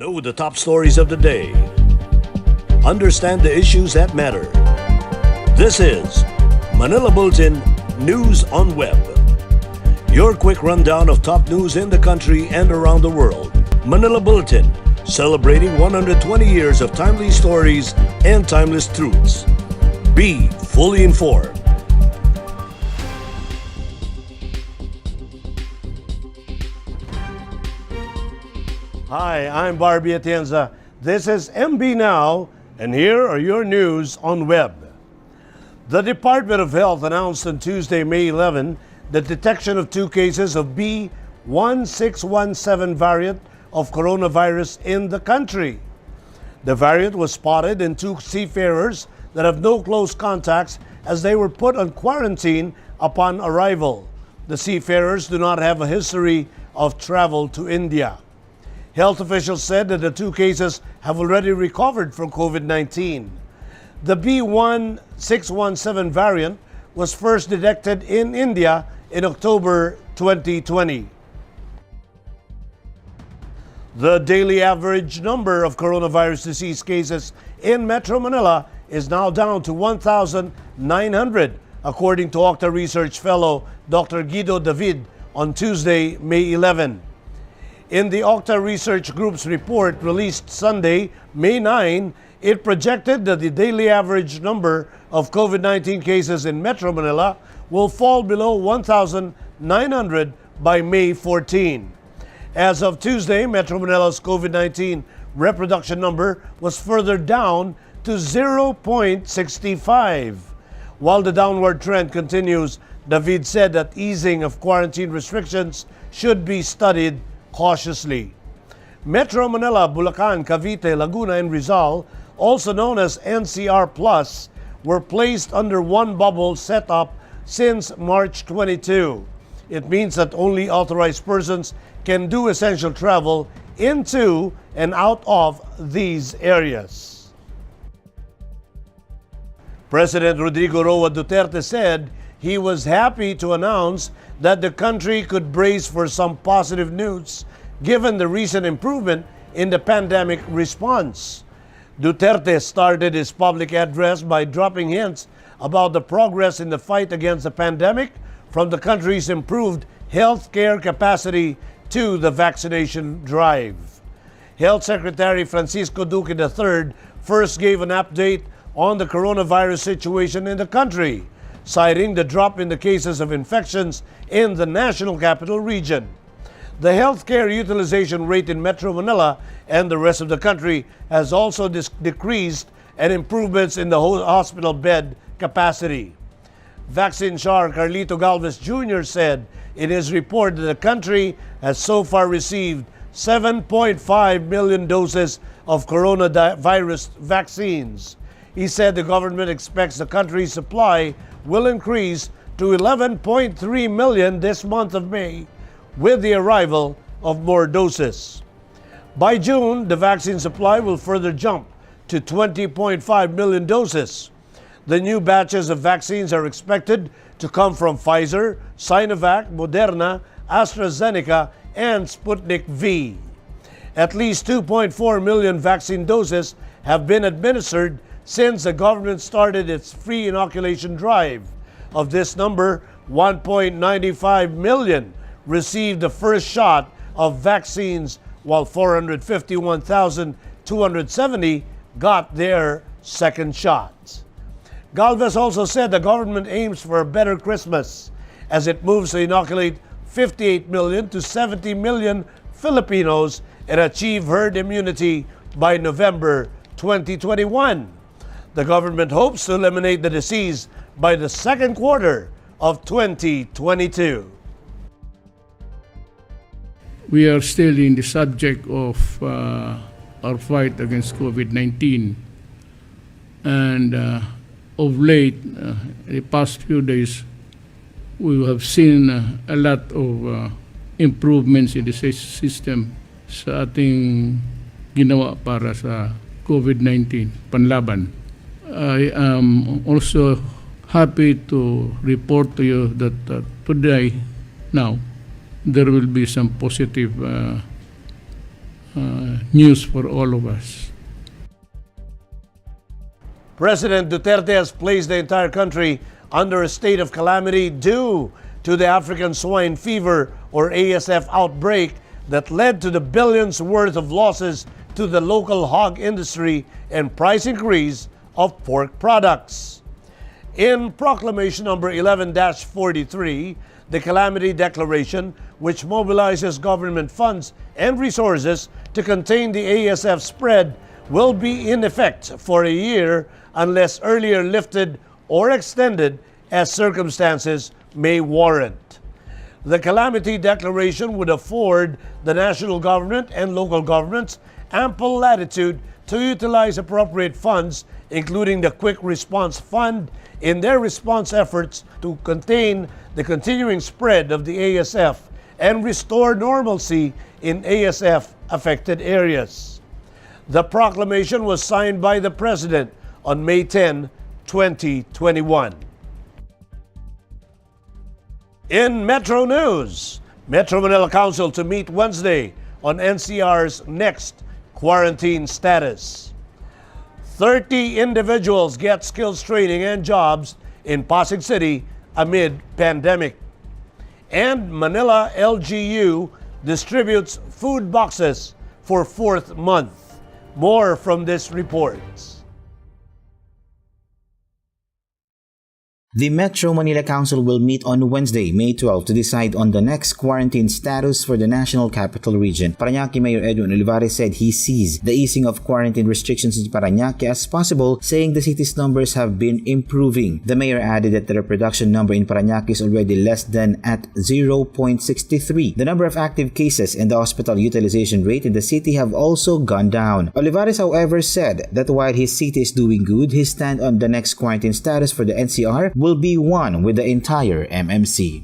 Know the top stories of the day. Understand the issues that matter. This is Manila Bulletin News on Web. Your quick rundown of top news in the country and around the world. Manila Bulletin, celebrating 120 years of timely stories and timeless truths. Be fully informed. Hi, I'm Barbie Atienza. This is MB Now, and here are your news on web. The Department of Health announced on Tuesday, May 11, the detection of 2 cases of B1617 variant of coronavirus in the country. The variant was spotted in 2 seafarers that have no close contacts as they were put on quarantine upon arrival. The seafarers do not have a history of travel to India. Health officials said that the 2 cases have already recovered from COVID-19. The B1617 variant was first detected in India in October 2020. The daily average number of coronavirus disease cases in Metro Manila is now down to 1,900, according to Octa Research fellow Dr. Guido David on Tuesday, May 11. In the Octa Research Group's report released Sunday, May 9, it projected that the daily average number of COVID-19 cases in Metro Manila will fall below 1,900 by May 14. As of Tuesday, Metro Manila's COVID-19 reproduction number was further down to 0.65. While the downward trend continues, David said that easing of quarantine restrictions should be studied cautiously. Metro Manila, Bulacan, Cavite, Laguna, and Rizal, also known as NCR Plus, were placed under one bubble set up since March 22. It means that only authorized persons can do essential travel into and out of these areas. President Rodrigo Roa Duterte said he was happy to announce that the country could brace for some positive news given the recent improvement in the pandemic response. Duterte started his public address by dropping hints about the progress in the fight against the pandemic, from the country's improved healthcare capacity to the vaccination drive. Health Secretary Francisco Duque III first gave an update on the coronavirus situation in the country, citing the drop in the cases of infections in the National Capital Region. The healthcare utilization rate in Metro Manila and the rest of the country has also decreased, and improvements in the hospital bed capacity. Vaccine Czar Carlito Galvez Jr. said in his report that the country has so far received 7.5 million doses of coronavirus vaccines. He said the government expects the country's supply will increase to 11.3 million this month of May with the arrival of more doses. By June, the vaccine supply will further jump to 20.5 million doses. The new batches of vaccines are expected to come from Pfizer, Sinovac, Moderna, AstraZeneca, and Sputnik V. At least 2.4 million vaccine doses have been administered since the government started its free inoculation drive. Of this number, 1.95 million received the first shot of vaccines, while 451,270 got their second shot. Galvez also said the government aims for a better Christmas as it moves to inoculate 58 million to 70 million Filipinos and achieve herd immunity by November 2021. The government hopes to eliminate the disease by the second quarter of 2022. We are still in the subject of our fight against COVID-19. And of late, the past few days, we have seen a lot of improvements in the system sa ating ginawa para sa COVID-19 panlaban. I am also happy to report to you that today, now, there will be some positive news for all of us. President Duterte has placed the entire country under a state of calamity due to the African swine fever or ASF outbreak that led to the billions worth of losses to the local hog industry and price increase of pork products. In Proclamation number 11-43, the Calamity Declaration, which mobilizes government funds and resources to contain the ASF spread, will be in effect for a year unless earlier lifted or extended as circumstances may warrant. The Calamity Declaration would afford the national government and local governments ample latitude to utilize appropriate funds, including the Quick Response Fund, in their response efforts to contain the continuing spread of the ASF and restore normalcy in ASF-affected areas. The proclamation was signed by the President on May 10, 2021. In Metro News, Metro Manila Council to meet Wednesday on NCR's next quarantine status. 30 individuals get skills training and jobs in Pasig City amid pandemic. And Manila LGU distributes food boxes for 4th month. More from this report. The Metro Manila Council will meet on Wednesday, May 12 to decide on the next quarantine status for the National Capital Region. Parañaque Mayor Edwin Olivares said he sees the easing of quarantine restrictions in Parañaque as possible, saying the city's numbers have been improving. The mayor added that the reproduction number in Parañaque is already less than at 0.63. The number of active cases and the hospital utilization rate in the city have also gone down. Olivares, however, said that while his city is doing good, his stand on the next quarantine status for the NCR will be one with the entire MMC.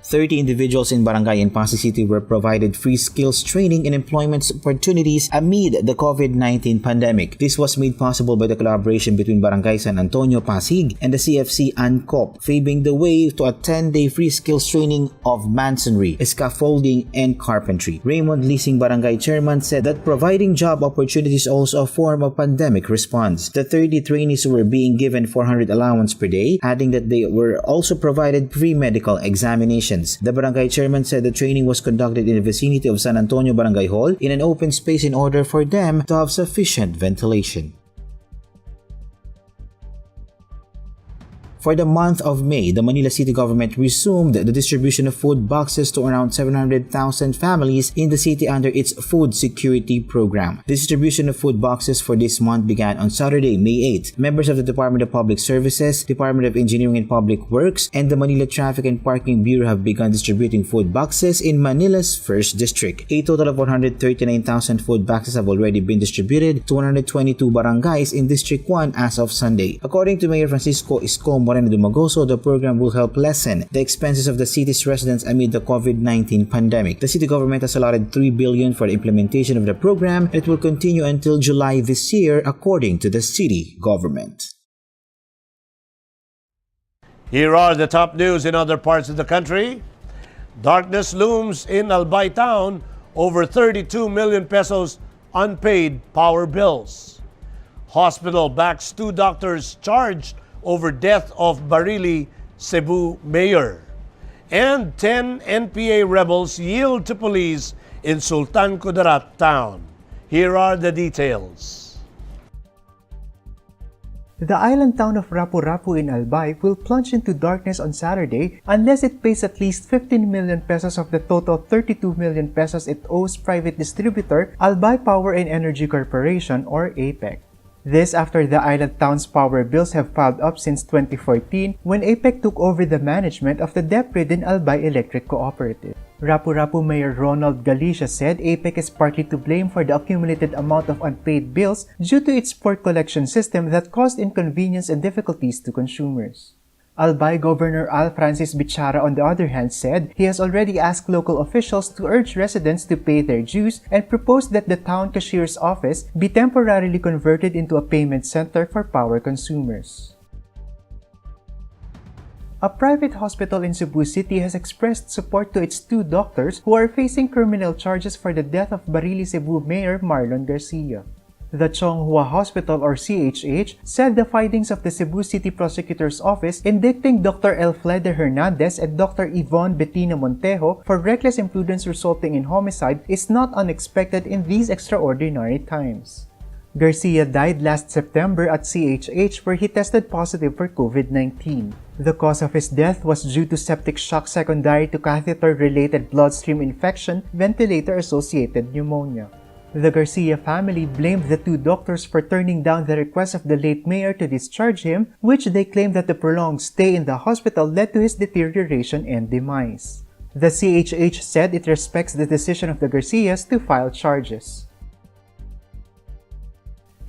30 individuals in barangay in Pasig City were provided free skills training and employment opportunities amid the COVID-19 pandemic. This was made possible by the collaboration between Barangay San Antonio, Pasig and the CFC ANCOP, paving the way to a 10-day free skills training of masonry, scaffolding, and carpentry. Raymond Lising Barangay Chairman said that providing job opportunities is also a form of pandemic response. The 30 trainees were being given 400 allowance per day, adding that they were also provided free medical examinations. The barangay chairman said the training was conducted in the vicinity of San Antonio Barangay Hall in an open space in order for them to have sufficient ventilation. For the month of May, the Manila City government resumed the distribution of food boxes to around 700,000 families in the city under its food security program. The distribution of food boxes for this month began on Saturday, May 8. Members of the Department of Public Services, Department of Engineering and Public Works, and the Manila Traffic and Parking Bureau have begun distributing food boxes in Manila's 1st District. A total of 139,000 food boxes have already been distributed to 122 barangays in District 1 as of Sunday. According to Mayor Francisco Isco Moreno Dumagoso, the program will help lessen the expenses of the city's residents amid the COVID-19 pandemic. The city government has allotted $3 billion for the implementation of the program, and it will continue until July this year, according to the city government. Here are the top news in other parts of the country. Darkness looms in Albay town over 32 million pesos unpaid power bills. Hospital backs 2 doctors charged over death of Barili, Cebu mayor. And 10 NPA rebels yield to police in Sultan Kudarat town. Here are the details. The island town of Rapu-Rapu in Albay will plunge into darkness on Saturday unless it pays at least 15 million pesos of the total 32 million pesos it owes private distributor Albay Power and Energy Corporation or APEC. This after the island town's power bills have piled up since 2014 when APEC took over the management of the debt-ridden Albay Electric Cooperative. Rapu-Rapu Mayor Ronald Galicia said APEC is partly to blame for the accumulated amount of unpaid bills due to its poor collection system that caused inconvenience and difficulties to consumers. Albay Governor Al Francis Bichara, on the other hand, said he has already asked local officials to urge residents to pay their dues and proposed that the town cashier's office be temporarily converted into a payment center for power consumers. A private hospital in Cebu City has expressed support to its 2 doctors who are facing criminal charges for the death of Barili Cebu Mayor Marlon Garcia. The Chonghua Hospital or CHH said the findings of the Cebu City Prosecutor's Office indicting Dr. Elfleder Hernandez and Dr. Yvonne Bettina Montejo for reckless imprudence resulting in homicide is not unexpected in these extraordinary times. Garcia died last September at CHH where he tested positive for COVID-19. The cause of his death was due to septic shock secondary to catheter-related bloodstream infection, ventilator-associated pneumonia. The Garcia family blamed the 2 doctors for turning down the request of the late mayor to discharge him, which they claimed that the prolonged stay in the hospital led to his deterioration and demise. The CHH said it respects the decision of the Garcias to file charges.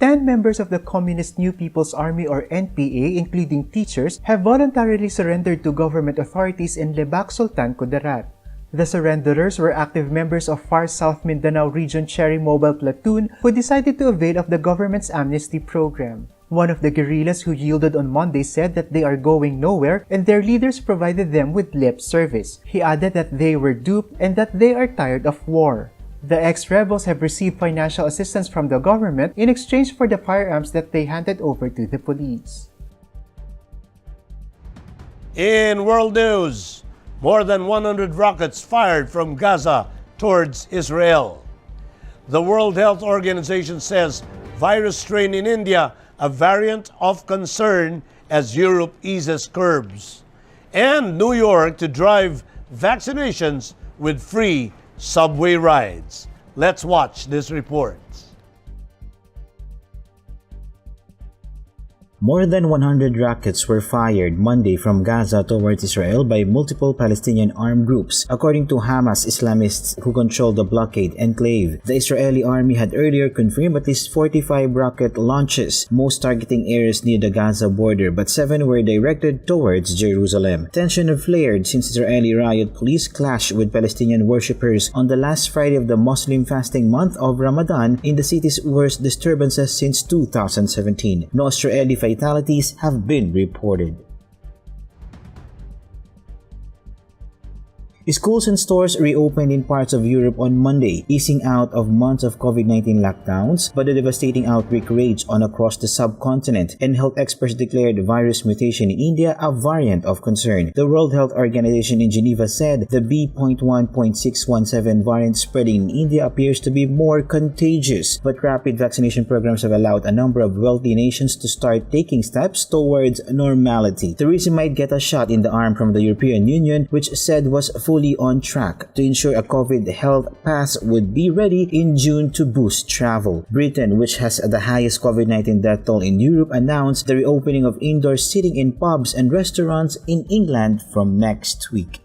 10 members of the Communist New People's Army or NPA, including teachers, have voluntarily surrendered to government authorities in Lebac, Sultan Kudarat. The surrenderers were active members of Far South Mindanao Region Cherry Mobile Platoon who decided to avail of the government's amnesty program. One of the guerrillas who yielded on Monday said that they are going nowhere and their leaders provided them with lip service. He added that they were duped and that they are tired of war. The ex-rebels have received financial assistance from the government in exchange for the firearms that they handed over to the police. In world news, more than 100 rockets fired from Gaza towards Israel. The World Health Organization says virus strain in India, a variant of concern as Europe eases curbs. And New York to drive vaccinations with free subway rides. Let's watch this report. More than 100 rockets were fired Monday from Gaza towards Israel by multiple Palestinian armed groups, according to Hamas Islamists who control the blockade enclave. The Israeli army had earlier confirmed at least 45 rocket launches, most targeting areas near the Gaza border, but 7 were directed towards Jerusalem. Tension have flared since Israeli riot police clashed with Palestinian worshippers on the last Friday of the Muslim fasting month of Ramadan in the city's worst disturbances since 2017. No Israeli fatalities have been reported. Schools and stores reopened in parts of Europe on Monday, easing out of months of COVID-19 lockdowns, but the devastating outbreak raged on across the subcontinent, and health experts declared virus mutation in India a variant of concern. The World Health Organization in Geneva said the B.1.617 variant spreading in India appears to be more contagious, but rapid vaccination programs have allowed a number of wealthy nations to start taking steps towards normality. Theresa might get a shot in the arm from the European Union, which said was fully on track to ensure a COVID health pass would be ready in June to boost travel. Britain, which has the highest COVID-19 death toll in Europe, announced the reopening of indoor seating in pubs and restaurants in England from next week.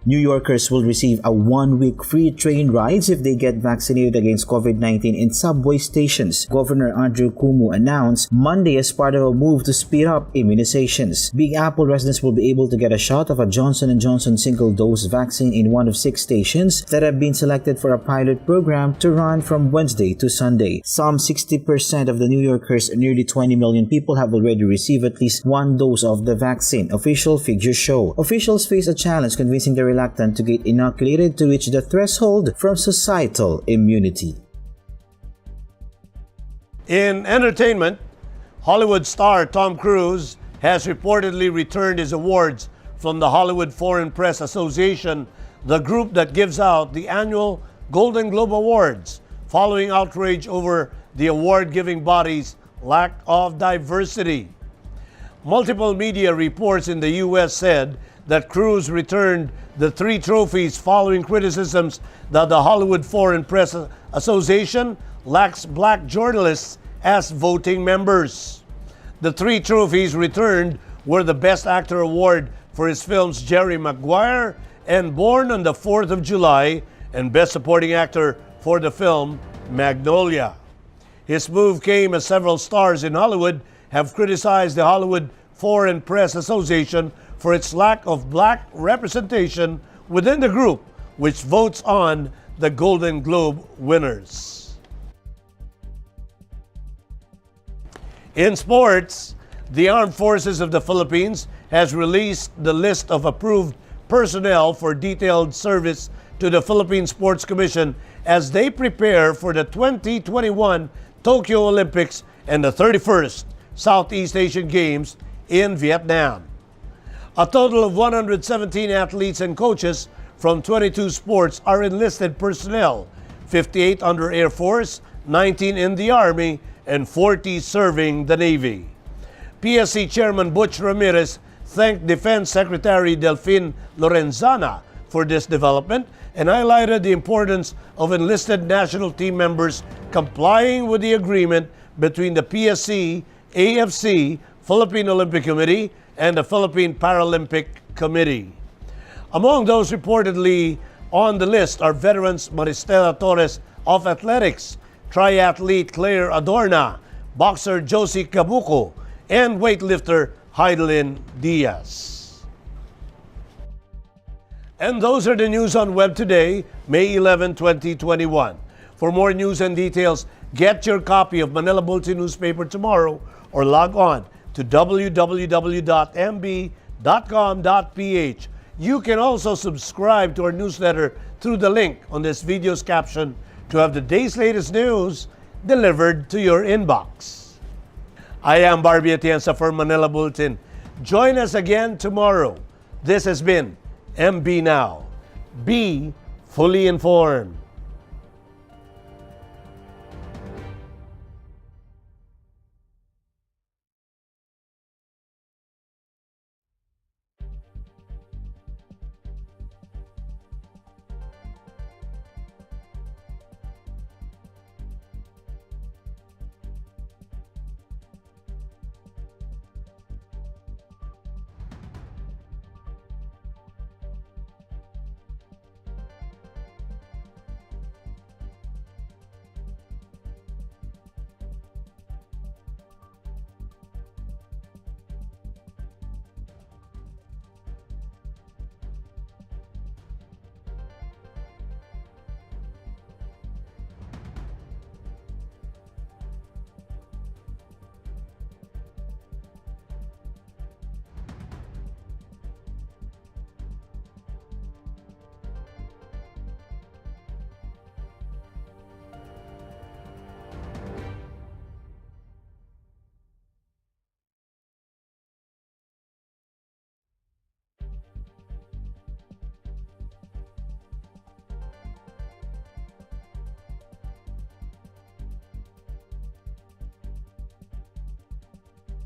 New Yorkers will receive a 1-week free train rides if they get vaccinated against COVID-19 in subway stations, Governor Andrew Cuomo announced Monday as part of a move to speed up immunizations. Big Apple residents will be able to get a shot of a Johnson & Johnson single-dose vaccine in one of 6 stations that have been selected for a pilot program to run from Wednesday to Sunday. Some 60% of the New Yorkers, nearly 20 million people, have already received at least 1 dose of the vaccine, official figures show. Officials face a challenge convincing the reluctant to get inoculated to reach the threshold from societal immunity. In entertainment, Hollywood star Tom Cruise has reportedly returned his awards from the Hollywood Foreign Press Association, the group that gives out the annual Golden Globe Awards, following outrage over the award-giving body's lack of diversity. Multiple media reports in the U.S. said that Cruise returned the 3 trophies following criticisms that the Hollywood Foreign Press Association lacks black journalists as voting members. The 3 trophies returned were the Best Actor Award for his films Jerry Maguire and Born on the 4th of July and Best Supporting Actor for the film Magnolia. His move came as several stars in Hollywood have criticized the Hollywood Foreign Press Association for its lack of black representation within the group, which votes on the Golden Globe winners. In sports, The Armed Forces of the Philippines has released the list of approved personnel for detailed service to the Philippine Sports Commission as they prepare for the 2021 Tokyo Olympics and the 31st Southeast Asian Games in Vietnam. A total of 117 athletes and coaches from 22 sports are enlisted personnel, 58 under Air Force, 19 in the Army, and 40 serving the Navy. PSC Chairman Butch Ramirez thanked Defense Secretary Delfin Lorenzana for this development and highlighted the importance of enlisted national team members complying with the agreement between the PSC, AFC, Philippine Olympic Committee, and the Philippine Paralympic Committee. Among those reportedly on the list are veterans Maristela Torres of athletics, triathlete Claire Adorna, boxer Josie Cabuco, and weightlifter Heidelin Diaz. And those are the news on Web today, May 11, 2021. For more news and details, get your copy of Manila Bulletin newspaper tomorrow or log on to www.mb.com.ph. You can also subscribe to our newsletter through the link on this video's caption to have the day's latest news delivered to your inbox. I am Barbie Atienza for Manila Bulletin. Join us again tomorrow. This has been MB Now. Be fully informed.